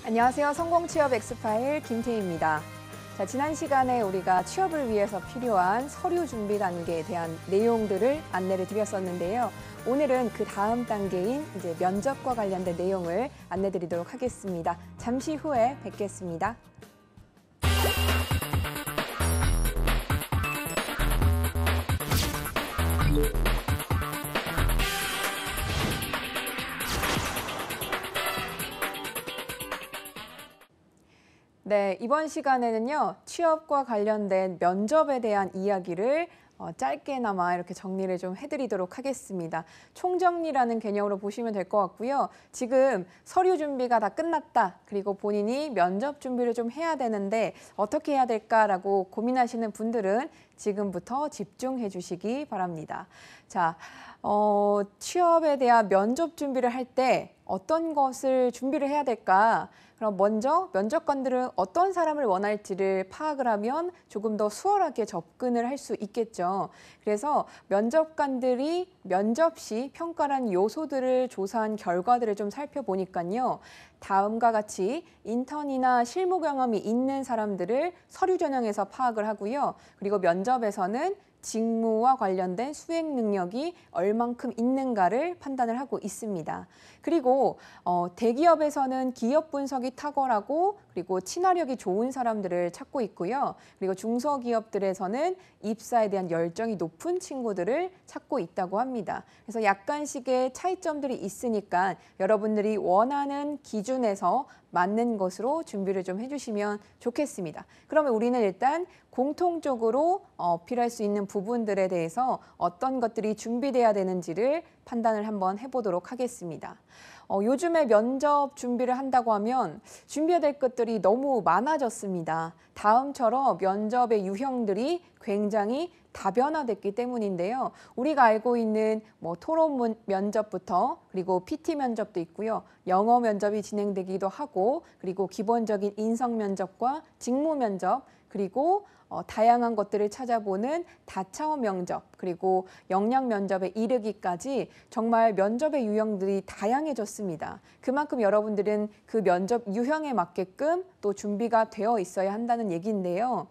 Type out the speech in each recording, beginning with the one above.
안녕하세요. 성공취업 엑스파일 김태희입니다. 자, 지난 시간에 우리가 취업을 위해서 필요한 서류 준비 단계에 대한 내용들을 안내를 드렸었는데요. 오늘은 그 다음 단계인 이제 면접과 관련된 내용을 안내드리도록 하겠습니다. 잠시 후에 뵙겠습니다. 네, 이번 시간에는요, 취업과 관련된 면접에 대한 이야기를 짧게나마 이렇게 정리를 좀 해드리도록 하겠습니다. 총정리라는 개념으로 보시면 될 것 같고요. 지금 서류 준비가 다 끝났다. 그리고 본인이 면접 준비를 좀 해야 되는데 어떻게 해야 될까라고 고민하시는 분들은 지금부터 집중해 주시기 바랍니다. 자, 취업에 대한 면접 준비를 할 때 어떤 것을 준비를 해야 될까? 그럼 먼저 면접관들은 어떤 사람을 원할지를 파악을 하면 조금 더 수월하게 접근을 할 수 있겠죠. 그래서 면접관들이 면접 시 평가란 요소들을 조사한 결과들을 좀 살펴보니까요. 다음과 같이 인턴이나 실무 경험이 있는 사람들을 서류 전형에서 파악을 하고요. 그리고 면접에서는 직무와 관련된 수행 능력이 얼만큼 있는가를 판단을 하고 있습니다. 그리고 대기업에서는 기업 분석이 탁월하고 그리고 친화력이 좋은 사람들을 찾고 있고요. 그리고 중소기업들에서는 입사에 대한 열정이 높은 친구들을 찾고 있다고 합니다. 그래서 약간씩의 차이점들이 있으니까 여러분들이 원하는 기준에서 맞는 것으로 준비를 좀 해주시면 좋겠습니다. 그러면 우리는 일단 공통적으로 필요할 수 있는 부분들에 대해서 어떤 것들이 준비돼야 되는지를 판단을 한번 해보도록 하겠습니다. 요즘에 면접 준비를 한다고 하면 준비해야 될 것들이 너무 많아졌습니다. 다음처럼 면접의 유형들이 굉장히 다변화됐기 때문인데요. 우리가 알고 있는 토론 면접부터 그리고 PT 면접도 있고요. 영어 면접이 진행되기도 하고 그리고 기본적인 인성 면접과 직무 면접 그리고 다양한 것들을 찾아보는 다차원 면접 그리고 역량 면접에 이르기까지 정말 면접의 유형들이 다양해졌습니다. 그만큼 여러분들은 그 면접 유형에 맞게끔 또 준비가 되어 있어야 한다는 얘기인데요.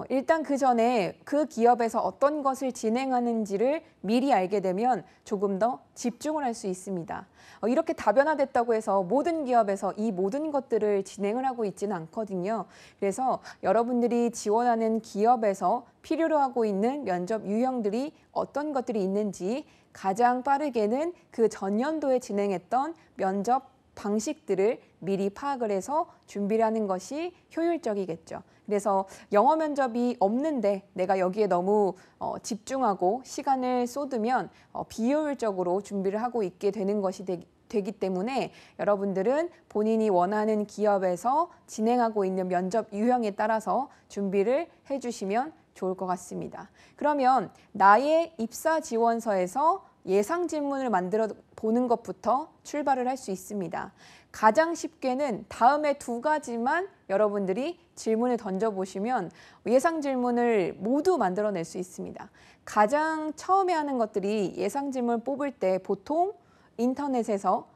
일단 그 전에 그 기업에서 어떤 것을 진행하는지를 미리 알게 되면 조금 더 집중을 할 수 있습니다. 이렇게 다변화됐다고 해서 모든 기업에서 이 모든 것들을 진행을 하고 있지는 않거든요. 그래서 여러분들이 지원하는 기업에서 필요로 하고 있는 면접 유형들이 어떤 것들이 있는지 가장 빠르게는 그 전년도에 진행했던 면접 방식들을 미리 파악을 해서 준비를 하는 것이 효율적이겠죠. 그래서 영어 면접이 없는데 내가 여기에 너무 집중하고 시간을 쏟으면 비효율적으로 준비를 하고 있게 되는 것이 되기 때문에 여러분들은 본인이 원하는 기업에서 진행하고 있는 면접 유형에 따라서 준비를 해주시면 좋을 것 같습니다. 그러면 나의 입사 지원서에서 예상 질문을 만들어 보는 것부터 출발을 할 수 있습니다. 가장 쉽게는 다음에 두 가지만 여러분들이 질문을 던져보시면 예상 질문을 모두 만들어낼 수 있습니다. 가장 처음에 하는 것들이 예상 질문을 뽑을 때 보통 인터넷에서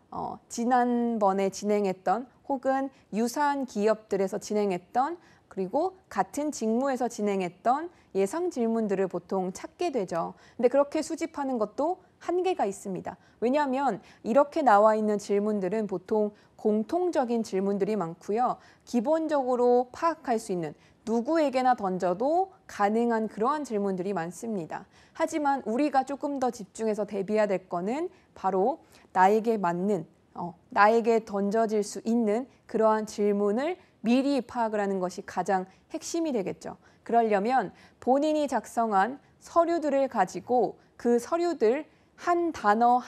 지난번에 진행했던 혹은 유사한 기업들에서 진행했던 그리고 같은 직무에서 진행했던 예상 질문들을 보통 찾게 되죠. 근데 그렇게 수집하는 것도 한계가 있습니다. 왜냐하면 이렇게 나와 있는 질문들은 보통 공통적인 질문들이 많고요. 기본적으로 파악할 수 있는 누구에게나 던져도 가능한 그러한 질문들이 많습니다. 하지만 우리가 조금 더 집중해서 대비해야 될 거는 바로 나에게 맞는, 나에게 던져질 수 있는 그러한 질문을 미리 파악을 하는 것이 가장 핵심이 되겠죠. 그러려면 본인이 작성한 서류들을 가지고 그 서류들 한 단어,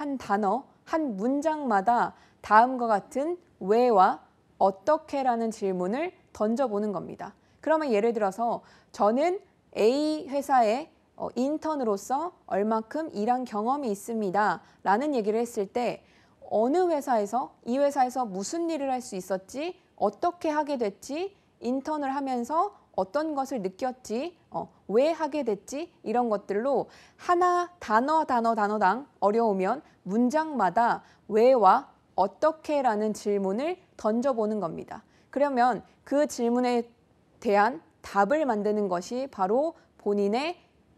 한 문장마다 다음과 같은 왜와 어떻게라는 질문을 던져보는 겁니다. 그러면 예를 들어서 저는 A 회사에 인턴으로서 얼마큼 일한 경험이 있습니다. 라는 얘기를 했을 때 어느 회사에서 이 회사에서 무슨 일을 할 수 있었지? 어떻게 하게 됐지? 인턴을 하면서 어떤 것을 느꼈지? 왜 하게 됐지? 이런 것들로 하나 단어당 어려우면 문장마다 왜와 어떻게라는 질문을 던져보는 겁니다. 그러면 그 질문에 대한 답을 만드는 것이 바로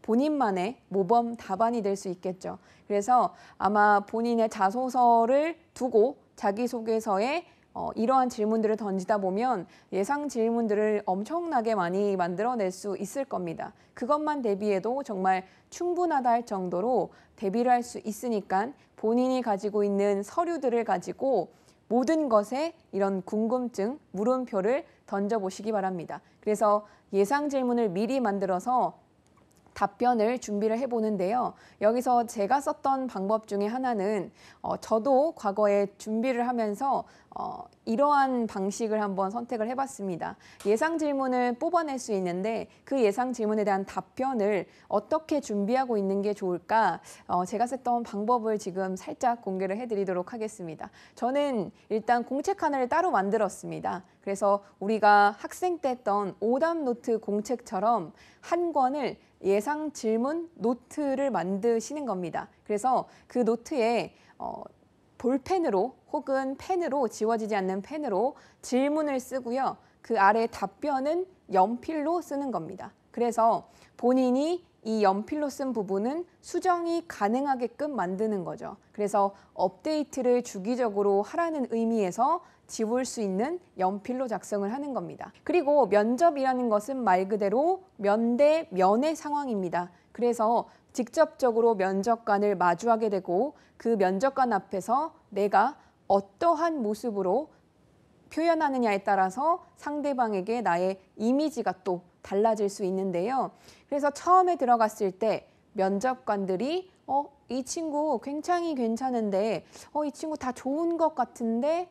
본인만의 모범 답안이 될 수 있겠죠. 그래서 아마 본인의 자소서를 두고 자기소개서에 이러한 질문들을 던지다 보면 예상 질문들을 엄청나게 많이 만들어낼 수 있을 겁니다. 그것만 대비해도 정말 충분하다 할 정도로 대비를 할 수 있으니까 본인이 가지고 있는 서류들을 가지고 모든 것에 이런 궁금증, 물음표를 던져보시기 바랍니다. 그래서 예상 질문을 미리 만들어서 답변을 준비를 해보는데요. 여기서 제가 썼던 방법 중에 하나는 저도 과거에 준비를 하면서 이러한 방식을 한번 선택을 해봤습니다. 예상 질문을 뽑아낼 수 있는데 그 예상 질문에 대한 답변을 어떻게 준비하고 있는 게 좋을까? 제가 썼던 방법을 지금 살짝 공개를 해드리도록 하겠습니다. 저는 일단 공책 하나를 따로 만들었습니다. 그래서 우리가 학생 때 했던 오답 노트 공책처럼 한 권을 예상 질문 노트를 만드시는 겁니다. 그래서 그 노트에 볼펜으로 혹은 펜으로, 지워지지 않는 펜으로 질문을 쓰고요. 그 아래 답변은 연필로 쓰는 겁니다. 그래서 본인이 이 연필로 쓴 부분은 수정이 가능하게끔 만드는 거죠. 그래서 업데이트를 주기적으로 하라는 의미에서 지울 수 있는 연필로 작성을 하는 겁니다. 그리고 면접이라는 것은 말 그대로 면 대 면의 상황입니다. 그래서 직접적으로 면접관을 마주하게 되고 그 면접관 앞에서 내가 어떠한 모습으로 표현하느냐에 따라서 상대방에게 나의 이미지가 또 달라질 수 있는데요. 그래서 처음에 들어갔을 때 면접관들이 이 친구 굉장히 괜찮은데 이 친구 다 좋은 것 같은데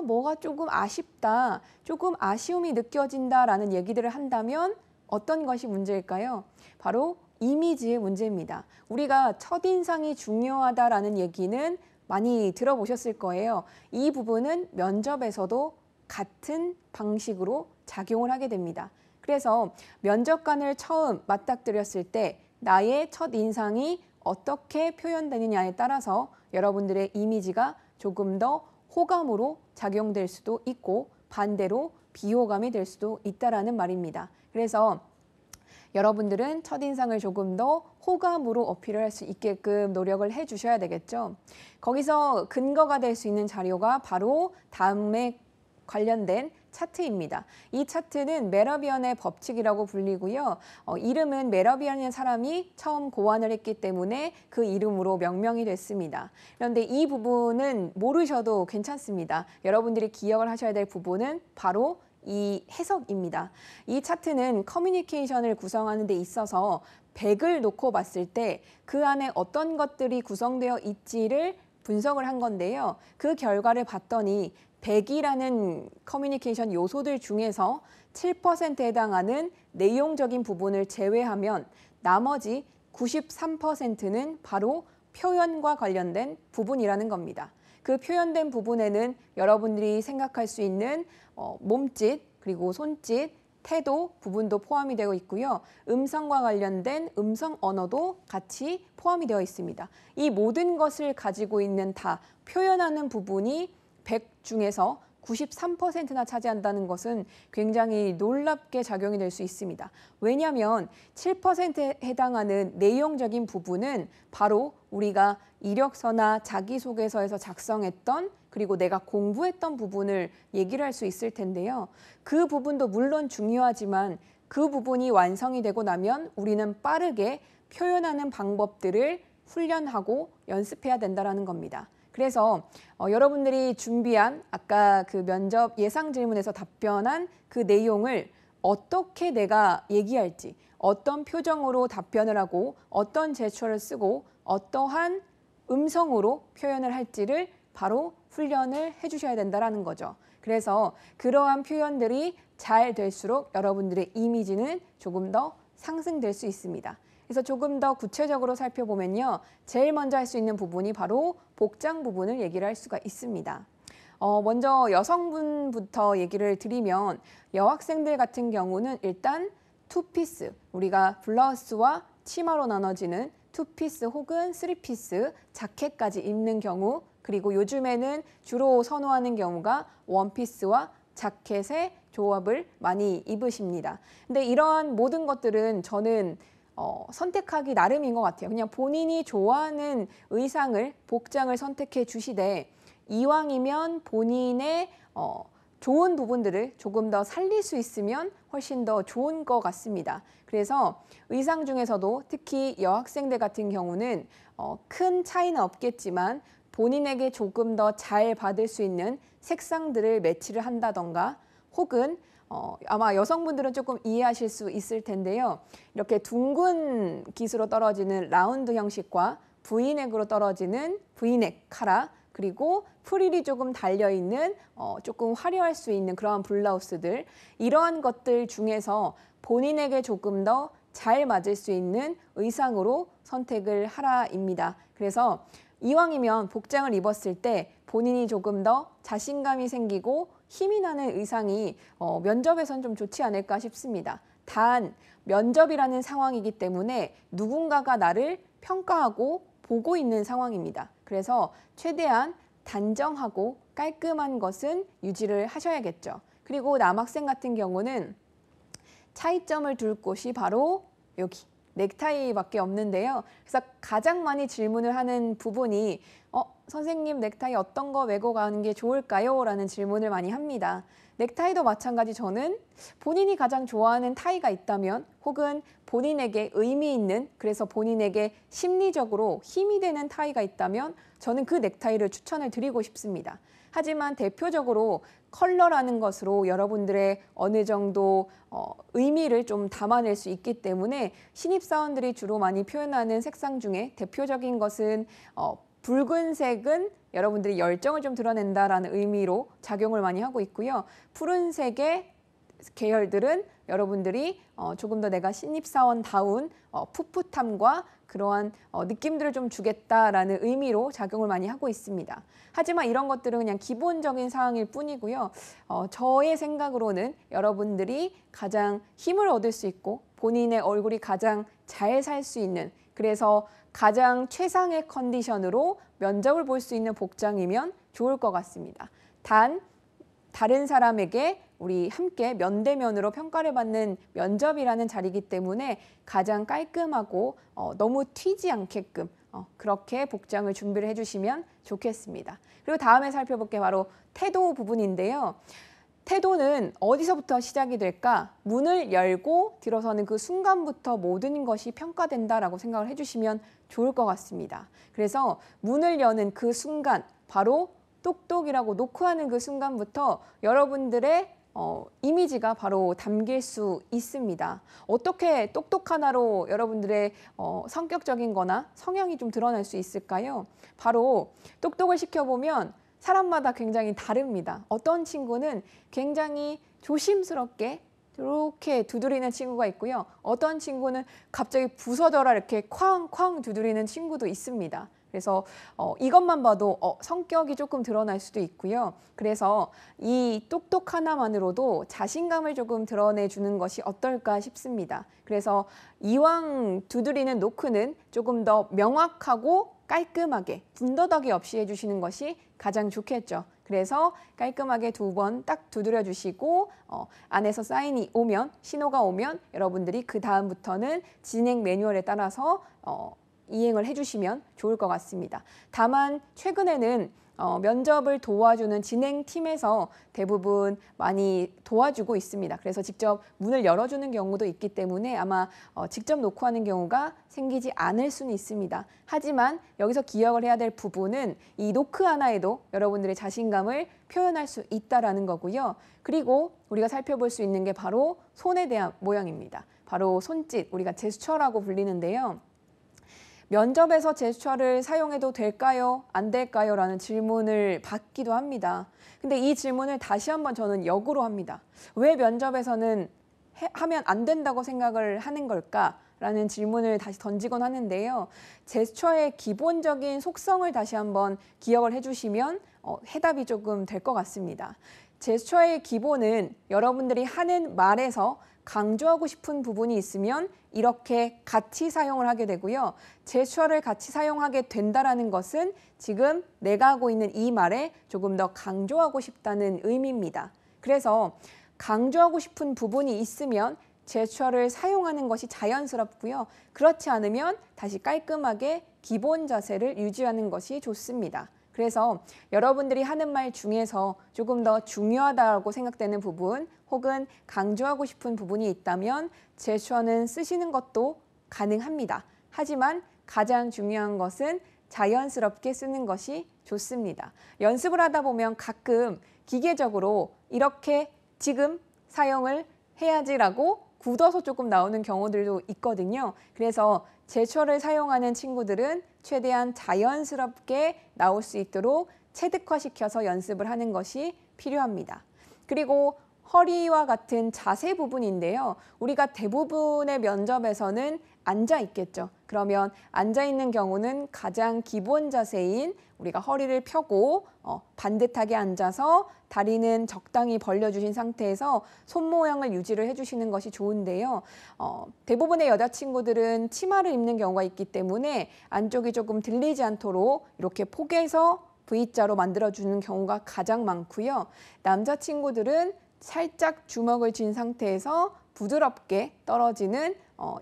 뭐가 조금 아쉽다, 조금 아쉬움이 느껴진다라는 얘기들을 한다면 어떤 것이 문제일까요? 바로 이미지의 문제입니다. 우리가 첫인상이 중요하다라는 얘기는 많이 들어보셨을 거예요. 이 부분은 면접에서도 같은 방식으로 작용을 하게 됩니다. 그래서 면접관을 처음 맞닥뜨렸을 때 나의 첫인상이 어떻게 표현되느냐에 따라서 여러분들의 이미지가 조금 더 호감으로 작용될 수도 있고 반대로 비호감이 될 수도 있다라는 말입니다. 그래서 여러분들은 첫인상을 조금 더 호감으로 어필을 할 수 있게끔 노력을 해주셔야 되겠죠. 거기서 근거가 될 수 있는 자료가 바로 다음에 관련된 차트입니다. 이 차트는 메러비언의 법칙이라고 불리고요. 이름은 메러비언이라는 사람이 처음 고안을 했기 때문에 그 이름으로 명명이 됐습니다. 그런데 이 부분은 모르셔도 괜찮습니다. 여러분들이 기억을 하셔야 될 부분은 바로 이 해석입니다. 이 차트는 커뮤니케이션을 구성하는 데 있어서 100을 놓고 봤을 때 그 안에 어떤 것들이 구성되어 있지를 분석을 한 건데요. 그 결과를 봤더니 100이라는 커뮤니케이션 요소들 중에서 7%에 해당하는 내용적인 부분을 제외하면 나머지 93%는 바로 표현과 관련된 부분이라는 겁니다. 그 표현된 부분에는 여러분들이 생각할 수 있는 몸짓, 그리고 손짓, 태도 부분도 포함이 되어 있고요. 음성과 관련된 음성 언어도 같이 포함이 되어 있습니다. 이 모든 것을 가지고 있는 다 표현하는 부분이 100 중에서 93%나 차지한다는 것은 굉장히 놀랍게 작용이 될 수 있습니다. 왜냐하면 7%에 해당하는 내용적인 부분은 바로 우리가 이력서나 자기소개서에서 작성했던 그리고 내가 공부했던 부분을 얘기를 할 수 있을 텐데요. 그 부분도 물론 중요하지만 그 부분이 완성이 되고 나면 우리는 빠르게 표현하는 방법들을 훈련하고 연습해야 된다는 겁니다. 그래서 여러분들이 준비한 아까 그 면접 예상 질문에서 답변한 그 내용을 어떻게 내가 얘기할지, 어떤 표정으로 답변을 하고 어떤 제스처를 쓰고 어떠한 음성으로 표현을 할지를 바로 훈련을 해주셔야 된다는 거죠. 그래서 그러한 표현들이 잘 될수록 여러분들의 이미지는 조금 더 상승될 수 있습니다. 그래서 조금 더 구체적으로 살펴보면요. 제일 먼저 할 수 있는 부분이 바로 복장 부분을 얘기를 할 수가 있습니다. 먼저 여성분부터 얘기를 드리면 여학생들 같은 경우는 일단 투피스, 우리가 블라우스와 치마로 나눠지는 투피스 혹은 쓰리피스 자켓까지 입는 경우 그리고 요즘에는 주로 선호하는 경우가 원피스와 자켓의 조합을 많이 입으십니다. 근데 이러한 모든 것들은 저는 선택하기 나름인 것 같아요. 그냥 본인이 좋아하는 의상을, 복장을 선택해 주시되 이왕이면 본인의 좋은 부분들을 조금 더 살릴 수 있으면 훨씬 더 좋은 것 같습니다. 그래서 의상 중에서도 특히 여학생들 같은 경우는 큰 차이는 없겠지만 본인에게 조금 더 잘 받을 수 있는 색상들을 매치를 한다던가 혹은 아마 여성분들은 조금 이해하실 수 있을 텐데요. 이렇게 둥근 깃으로 떨어지는 라운드 형식과 V넥으로 떨어지는 V넥 카라 그리고 프릴이 조금 달려있는 조금 화려할 수 있는 그러한 블라우스들 이러한 것들 중에서 본인에게 조금 더 잘 맞을 수 있는 의상으로 선택을 하라입니다. 그래서 이왕이면 복장을 입었을 때 본인이 조금 더 자신감이 생기고 힘이 나는 의상이 면접에선 좀 좋지 않을까 싶습니다. 단 면접이라는 상황이기 때문에 누군가가 나를 평가하고 보고 있는 상황입니다. 그래서 최대한 단정하고 깔끔한 것은 유지를 하셔야겠죠. 그리고 남학생 같은 경우는 차이점을 둘 곳이 바로 여기 넥타이밖에 없는데요. 그래서 가장 많이 질문을 하는 부분이 선생님 넥타이 어떤 거 메고 가는 게 좋을까요? 라는 질문을 많이 합니다. 넥타이도 마찬가지 저는 본인이 가장 좋아하는 타이가 있다면 혹은 본인에게 의미 있는 그래서 본인에게 심리적으로 힘이 되는 타이가 있다면 저는 그 넥타이를 추천을 드리고 싶습니다. 하지만 대표적으로 컬러라는 것으로 여러분들의 어느 정도 의미를 좀 담아낼 수 있기 때문에 신입사원들이 주로 많이 표현하는 색상 중에 대표적인 것은 붉은색은 여러분들이 열정을 좀 드러낸다라는 의미로 작용을 많이 하고 있고요. 푸른색의 계열들은 여러분들이 조금 더 내가 신입사원다운 풋풋함과 그러한 느낌들을 좀 주겠다라는 의미로 작용을 많이 하고 있습니다. 하지만 이런 것들은 그냥 기본적인 사항일 뿐이고요. 저의 생각으로는 여러분들이 가장 힘을 얻을 수 있고 본인의 얼굴이 가장 잘 살 수 있는 그래서 가장 최상의 컨디션으로 면접을 볼 수 있는 복장이면 좋을 것 같습니다. 단 다른 사람에게 우리 함께 면대면으로 평가를 받는 면접이라는 자리이기 때문에 가장 깔끔하고 너무 튀지 않게끔 그렇게 복장을 준비를 해주시면 좋겠습니다. 그리고 다음에 살펴볼 게 바로 태도 부분인데요. 태도는 어디서부터 시작이 될까? 문을 열고 들어서는 그 순간부터 모든 것이 평가된다라고 생각을 해주시면 좋을 것 같습니다. 그래서 문을 여는 그 순간, 바로 똑똑이라고 노크하는 그 순간부터 여러분들의 이미지가 바로 담길 수 있습니다. 어떻게 똑똑 하나로 여러분들의 성격적인 거나 성향이 좀 드러날 수 있을까요? 바로 똑똑을 시켜보면 사람마다 굉장히 다릅니다. 어떤 친구는 굉장히 조심스럽게 이렇게 두드리는 친구가 있고요. 어떤 친구는 갑자기 부서져라 이렇게 쾅쾅 두드리는 친구도 있습니다. 그래서 이것만 봐도 성격이 조금 드러날 수도 있고요. 그래서 이 똑똑 하나만으로도 자신감을 조금 드러내주는 것이 어떨까 싶습니다. 그래서 이왕 두드리는 노크는 조금 더 명확하고 깔끔하게 군더더기 없이 해주시는 것이 가장 좋겠죠. 그래서 깔끔하게 2번 딱 두드려 주시고 안에서 사인이 오면 신호가 오면 여러분들이 그 다음부터는 진행 매뉴얼에 따라서 이행을 해주시면 좋을 것 같습니다. 다만 최근에는 면접을 도와주는 진행팀에서 대부분 많이 도와주고 있습니다. 그래서 직접 문을 열어주는 경우도 있기 때문에 아마 직접 노크하는 경우가 생기지 않을 수는 있습니다. 하지만 여기서 기억을 해야 될 부분은 이 노크 하나에도 여러분들의 자신감을 표현할 수 있다는 거고요. 그리고 우리가 살펴볼 수 있는 게 바로 손에 대한 모양입니다. 바로 손짓, 우리가 제스처라고 불리는데요. 면접에서 제스처를 사용해도 될까요? 안 될까요? 라는 질문을 받기도 합니다. 근데 이 질문을 다시 한번 저는 역으로 합니다. 왜 면접에서는 하면 안 된다고 생각을 하는 걸까? 라는 질문을 다시 던지곤 하는데요. 제스처의 기본적인 속성을 다시 한번 기억을 해주시면 해답이 조금 될 것 같습니다. 제스처의 기본은 여러분들이 하는 말에서 강조하고 싶은 부분이 있으면 이렇게 같이 사용을 하게 되고요. 제스처를 같이 사용하게 된다라는 것은 지금 내가 하고 있는 이 말에 조금 더 강조하고 싶다는 의미입니다. 그래서 강조하고 싶은 부분이 있으면 제스처를 사용하는 것이 자연스럽고요. 그렇지 않으면 다시 깔끔하게 기본 자세를 유지하는 것이 좋습니다. 그래서 여러분들이 하는 말 중에서 조금 더 중요하다고 생각되는 부분 혹은 강조하고 싶은 부분이 있다면 제스처는 쓰시는 것도 가능합니다. 하지만 가장 중요한 것은 자연스럽게 쓰는 것이 좋습니다. 연습을 하다 보면 가끔 기계적으로 이렇게 지금 사용을 해야지라고 굳어서 조금 나오는 경우들도 있거든요. 그래서 제스처를 사용하는 친구들은 최대한 자연스럽게 나올 수 있도록 체득화시켜서 연습을 하는 것이 필요합니다. 그리고 허리와 같은 자세 부분인데요. 우리가 대부분의 면접에서는 앉아 있겠죠. 그러면 앉아 있는 경우는 가장 기본 자세인 우리가 허리를 펴고 반듯하게 앉아서 다리는 적당히 벌려주신 상태에서 손 모양을 유지를 해주시는 것이 좋은데요. 대부분의 여자친구들은 치마를 입는 경우가 있기 때문에 안쪽이 조금 들리지 않도록 이렇게 포개서 V자로 만들어주는 경우가 가장 많고요. 남자친구들은 살짝 주먹을 쥔 상태에서 부드럽게 떨어지는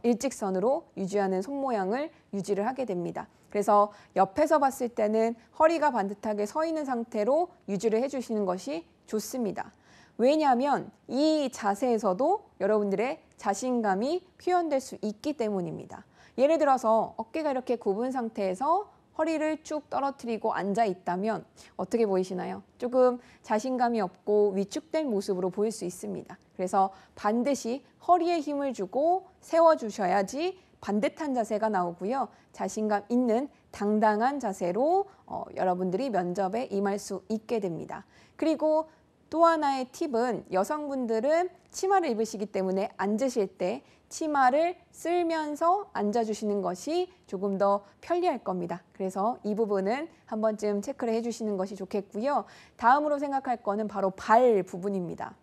일직선으로 유지하는 손 모양을 유지를 하게 됩니다. 그래서 옆에서 봤을 때는 허리가 반듯하게 서 있는 상태로 유지를 해주시는 것이 좋습니다. 왜냐하면 이 자세에서도 여러분들의 자신감이 표현될 수 있기 때문입니다. 예를 들어서 어깨가 이렇게 굽은 상태에서 허리를 쭉 떨어뜨리고 앉아 있다면 어떻게 보이시나요? 조금 자신감이 없고 위축된 모습으로 보일 수 있습니다. 그래서 반드시 허리에 힘을 주고 세워주셔야지 반듯한 자세가 나오고요. 자신감 있는 당당한 자세로 여러분들이 면접에 임할 수 있게 됩니다. 그리고 또 하나의 팁은 여성분들은 치마를 입으시기 때문에 앉으실 때 치마를 쓸면서 앉아주시는 것이 조금 더 편리할 겁니다. 그래서 이 부분은 한 번쯤 체크를 해주시는 것이 좋겠고요. 다음으로 생각할 거는 바로 발 부분입니다.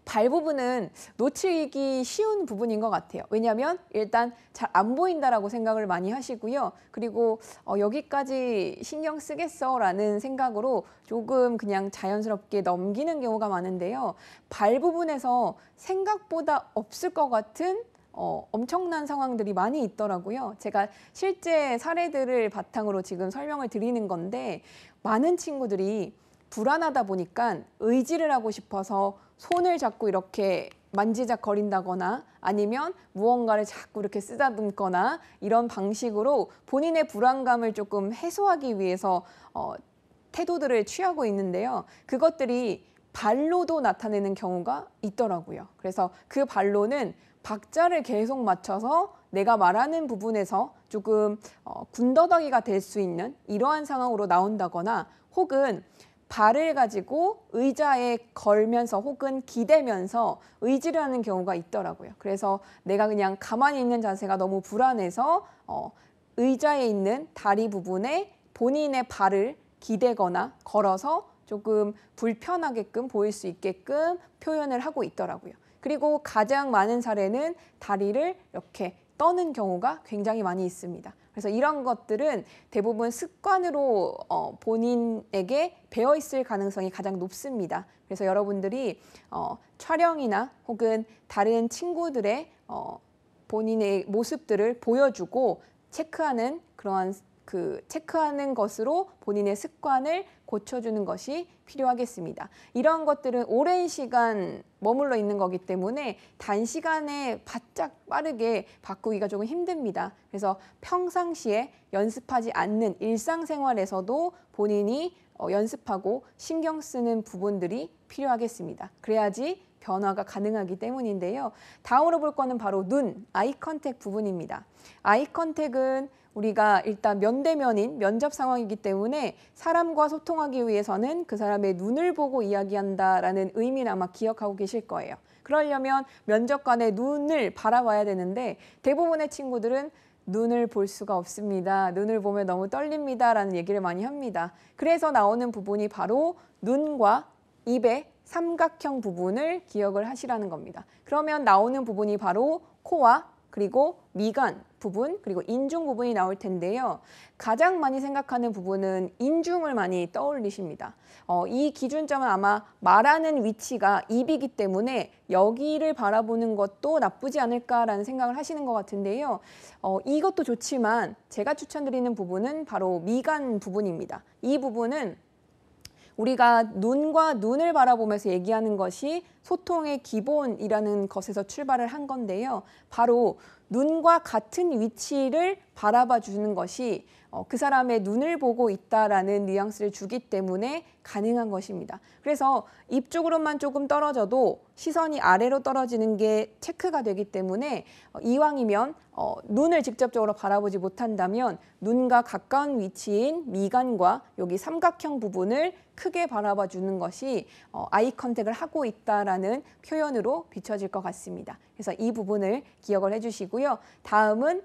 발 부분은 놓치기 쉬운 부분인 것 같아요. 왜냐하면 일단 잘 안 보인다라고 생각을 많이 하시고요. 그리고 여기까지 신경 쓰겠어 라는 생각으로 조금 그냥 자연스럽게 넘기는 경우가 많은데요. 발 부분에서 생각보다 없을 것 같은 엄청난 상황들이 많이 있더라고요. 제가 실제 사례들을 바탕으로 지금 설명을 드리는 건데 많은 친구들이 불안하다 보니까 의지를 하고 싶어서 손을 잡고 이렇게 만지작거린다거나 아니면 무언가를 자꾸 이렇게 쓰다듬거나 이런 방식으로 본인의 불안감을 조금 해소하기 위해서 태도들을 취하고 있는데요. 그것들이 발로도 나타내는 경우가 있더라고요. 그래서 그 발로는 박자를 계속 맞춰서 내가 말하는 부분에서 조금 군더더기가 될 수 있는 이러한 상황으로 나온다거나 혹은 발을 가지고 의자에 걸면서 혹은 기대면서 의지를 하는 경우가 있더라고요. 그래서 내가 그냥 가만히 있는 자세가 너무 불안해서 의자에 있는 다리 부분에 본인의 발을 기대거나 걸어서 조금 불편하게끔 보일 수 있게끔 표현을 하고 있더라고요. 그리고 가장 많은 사례는 다리를 이렇게 떠는 경우가 굉장히 많이 있습니다. 그래서 이런 것들은 대부분 습관으로 본인에게 배어 있을 가능성이 가장 높습니다. 그래서 여러분들이 촬영이나 혹은 다른 친구들의 본인의 모습들을 보여주고 체크하는 그러한 체크하는 것으로 본인의 습관을 고쳐주는 것이 필요하겠습니다. 이런 것들은 오랜 시간 머물러 있는 거기 때문에 단시간에 바짝 빠르게 바꾸기가 조금 힘듭니다. 그래서 평상시에 연습하지 않는 일상생활에서도 본인이 연습하고 신경 쓰는 부분들이 필요하겠습니다. 그래야지 변화가 가능하기 때문인데요. 다음으로 볼 거는 바로 눈, 아이 컨택 부분입니다. 아이 컨택은 우리가 일단 면대면인 면접 상황이기 때문에 사람과 소통하기 위해서는 그 사람의 눈을 보고 이야기한다라는 의미는 아마 기억하고 계실 거예요. 그러려면 면접관의 눈을 바라봐야 되는데 대부분의 친구들은 눈을 볼 수가 없습니다. 눈을 보면 너무 떨립니다. 라는 얘기를 많이 합니다. 그래서 나오는 부분이 바로 눈과 입의 삼각형 부분을 기억을 하시라는 겁니다. 그러면 나오는 부분이 바로 코와 그리고 미간 부분, 그리고 인중 부분이 나올 텐데요. 가장 많이 생각하는 부분은 인중을 많이 떠올리십니다. 이 기준점은 아마 말하는 위치가 입이기 때문에 여기를 바라보는 것도 나쁘지 않을까라는 생각을 하시는 것 같은데요. 이것도 좋지만 제가 추천드리는 부분은 바로 미간 부분입니다. 이 부분은 우리가 눈과 눈을 바라보면서 얘기하는 것이 소통의 기본이라는 것에서 출발을 한 건데요. 바로 눈과 같은 위치를 바라봐 주는 것이 그 사람의 눈을 보고 있다라는 뉘앙스를 주기 때문에 가능한 것입니다. 그래서 입 쪽으로만 조금 떨어져도 시선이 아래로 떨어지는 게 체크가 되기 때문에 이왕이면 눈을 직접적으로 바라보지 못한다면 눈과 가까운 위치인 미간과 여기 삼각형 부분을 크게 바라봐 주는 것이 아이 컨택을 하고 있다라는 표현으로 비춰질 것 같습니다. 그래서 이 부분을 기억을 해주시고요. 다음은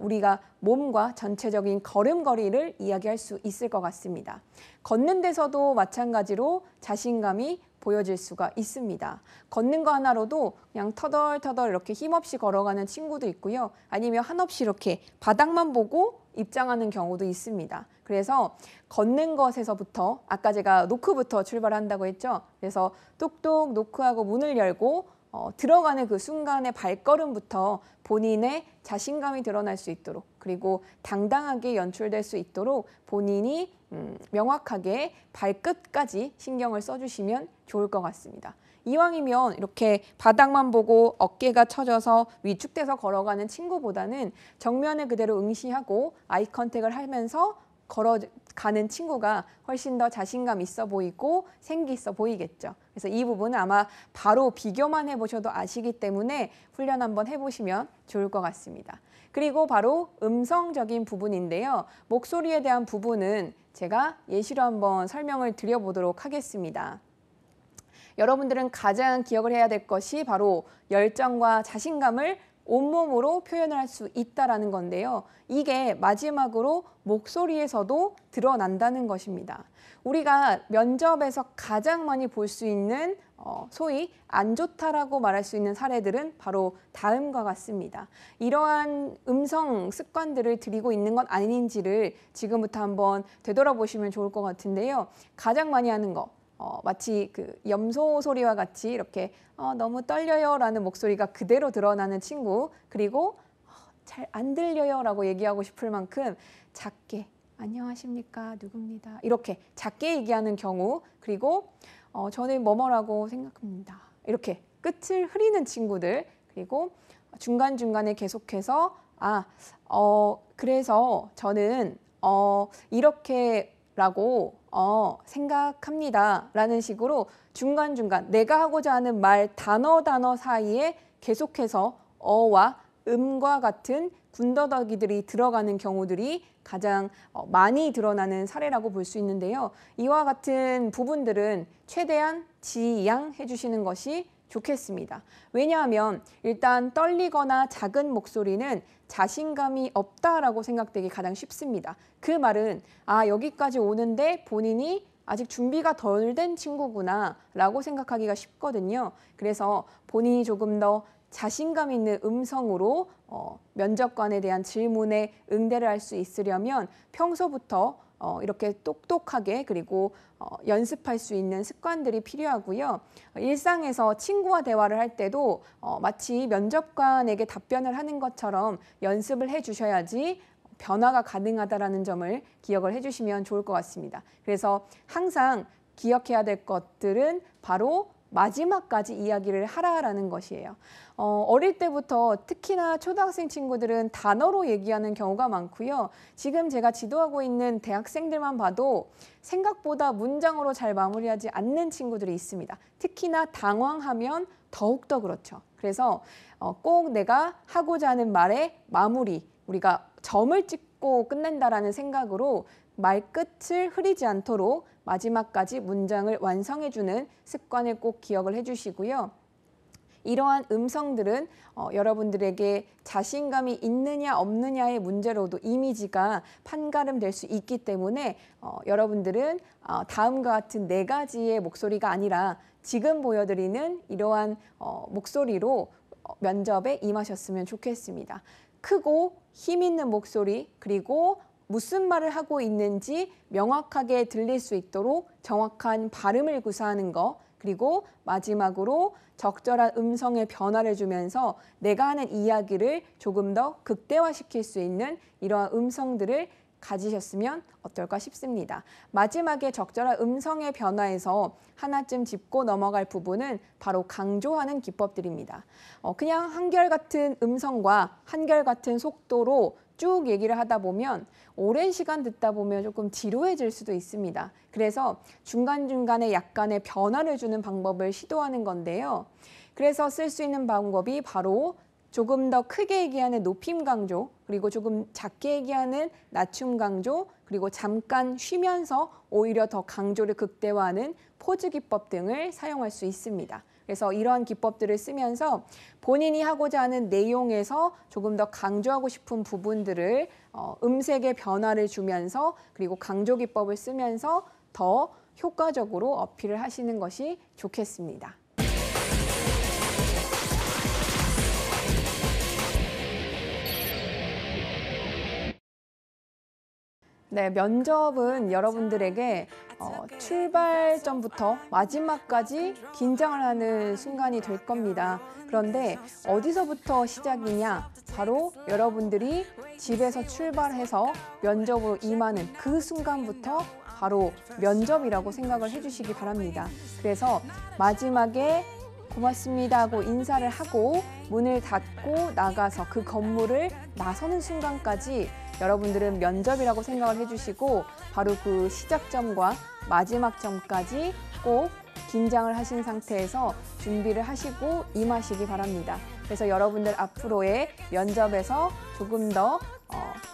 우리가 몸과 전체적인 걸음걸이를 이야기할 수 있을 것 같습니다. 걷는 데서도 마찬가지로 자신감이 보여질 수가 있습니다. 걷는 거 하나로도 그냥 터덜터덜 이렇게 힘없이 걸어가는 친구도 있고요. 아니면 한없이 이렇게 바닥만 보고 입장하는 경우도 있습니다. 그래서 걷는 것에서부터 아까 제가 노크부터 출발한다고 했죠. 그래서 똑똑 노크하고 문을 열고 들어가는 그 순간의 발걸음부터 본인의 자신감이 드러날 수 있도록 그리고 당당하게 연출될 수 있도록 본인이 명확하게 발끝까지 신경을 써주시면 좋을 것 같습니다. 이왕이면 이렇게 바닥만 보고 어깨가 처져서 위축돼서 걸어가는 친구보다는 정면을 그대로 응시하고 아이 컨택을 하면서 걸어가는 친구가 훨씬 더 자신감 있어 보이고 생기 있어 보이겠죠. 그래서 이 부분은 아마 바로 비교만 해보셔도 아시기 때문에 훈련 한번 해보시면 좋을 것 같습니다. 그리고 바로 음성적인 부분인데요. 목소리에 대한 부분은 제가 예시로 한번 설명을 드려보도록 하겠습니다. 여러분들은 가장 기억을 해야 될 것이 바로 열정과 자신감을 온몸으로 표현을 할 수 있다는 건데요. 이게 마지막으로 목소리에서도 드러난다는 것입니다. 우리가 면접에서 가장 많이 볼 수 있는 소위 안 좋다라고 말할 수 있는 사례들은 바로 다음과 같습니다. 이러한 음성 습관들을 들이고 있는 건 아닌지를 지금부터 한번 되돌아보시면 좋을 것 같은데요. 가장 많이 하는 거. 마치 그 염소 소리와 같이 이렇게 너무 떨려요 라는 목소리가 그대로 드러나는 친구, 그리고 잘 안 들려요 라고 얘기하고 싶을 만큼 작게 안녕하십니까 누굽니다 이렇게 작게 얘기하는 경우, 그리고 저는 뭐뭐라고 생각합니다 이렇게 끝을 흐리는 친구들, 그리고 중간중간에 계속해서 그래서 저는 이렇게 라고 생각합니다 라는 식으로 중간중간 내가 하고자 하는 말 단어 사이에 계속해서 어와 음과 같은 군더더기들이 들어가는 경우들이 가장 많이 드러나는 사례라고 볼 수 있는데요. 이와 같은 부분들은 최대한 지양해 주시는 것이 좋겠습니다. 왜냐하면 일단 떨리거나 작은 목소리는 자신감이 없다라고 생각되기 가장 쉽습니다. 그 말은 여기까지 오는데 본인이 아직 준비가 덜 된 친구구나 라고 생각하기가 쉽거든요. 그래서 본인이 조금 더 자신감 있는 음성으로 면접관에 대한 질문에 응대를 할 수 있으려면 평소부터 이렇게 똑똑하게 그리고 연습할 수 있는 습관들이 필요하고요. 일상에서 친구와 대화를 할 때도 마치 면접관에게 답변을 하는 것처럼 연습을 해주셔야지 변화가 가능하다는 점을 기억을 해주시면 좋을 것 같습니다. 그래서 항상 기억해야 될 것들은 바로 마지막까지 이야기를 하라라는 것이에요. 어릴 때부터 특히나 초등학생 친구들은 단어로 얘기하는 경우가 많고요. 지금 제가 지도하고 있는 대학생들만 봐도 생각보다 문장으로 잘 마무리하지 않는 친구들이 있습니다. 특히나 당황하면 더욱더 그렇죠. 그래서 꼭 내가 하고자 하는 말의 마무리, 우리가 점을 찍고 끝낸다라는 생각으로 말끝을 흐리지 않도록 마지막까지 문장을 완성해주는 습관을 꼭 기억을 해주시고요. 이러한 음성들은 여러분들에게 자신감이 있느냐 없느냐의 문제로도 이미지가 판가름될 수 있기 때문에 여러분들은 다음과 같은 4가지의 목소리가 아니라 지금 보여드리는 이러한 목소리로 면접에 임하셨으면 좋겠습니다. 크고 힘 있는 목소리, 그리고 무슨 말을 하고 있는지 명확하게 들릴 수 있도록 정확한 발음을 구사하는 거, 그리고 마지막으로 적절한 음성의 변화를 주면서 내가 하는 이야기를 조금 더 극대화시킬 수 있는 이러한 음성들을 가지셨으면 어떨까 싶습니다. 마지막에 적절한 음성의 변화에서 하나쯤 짚고 넘어갈 부분은 바로 강조하는 기법들입니다. 그냥 한결같은 음성과 한결같은 속도로 쭉 얘기를 하다 보면 오랜 시간 듣다 보면 조금 지루해질 수도 있습니다. 그래서 중간중간에 약간의 변화를 주는 방법을 시도하는 건데요. 그래서 쓸 수 있는 방법이 바로 조금 더 크게 얘기하는 높임 강조, 그리고 조금 작게 얘기하는 낮춤 강조, 그리고 잠깐 쉬면서 오히려 더 강조를 극대화하는 포즈 기법 등을 사용할 수 있습니다. 그래서 이러한 기법들을 쓰면서 본인이 하고자 하는 내용에서 조금 더 강조하고 싶은 부분들을 음색의 변화를 주면서, 그리고 강조 기법을 쓰면서 더 효과적으로 어필을 하시는 것이 좋겠습니다. 네, 면접은 여러분들에게 출발 전부터 마지막까지 긴장을 하는 순간이 될 겁니다. 그런데 어디서부터 시작이냐? 바로 여러분들이 집에서 출발해서 면접으로 임하는 그 순간부터 바로 면접이라고 생각을 해주시기 바랍니다. 그래서 마지막에 고맙습니다 하고 인사를 하고 문을 닫고 나가서 그 건물을 나서는 순간까지 여러분들은 면접이라고 생각을 해주시고 바로 그 시작점과 마지막 점까지 꼭 긴장을 하신 상태에서 준비를 하시고 임하시기 바랍니다. 그래서 여러분들 앞으로의 면접에서 조금 더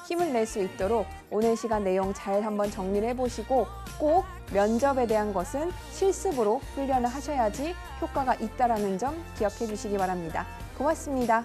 힘을 낼 수 있도록 오늘 시간 내용 잘 한번 정리를 해보시고 꼭 면접에 대한 것은 실습으로 훈련을 하셔야지 효과가 있다는 점 기억해 주시기 바랍니다. 고맙습니다.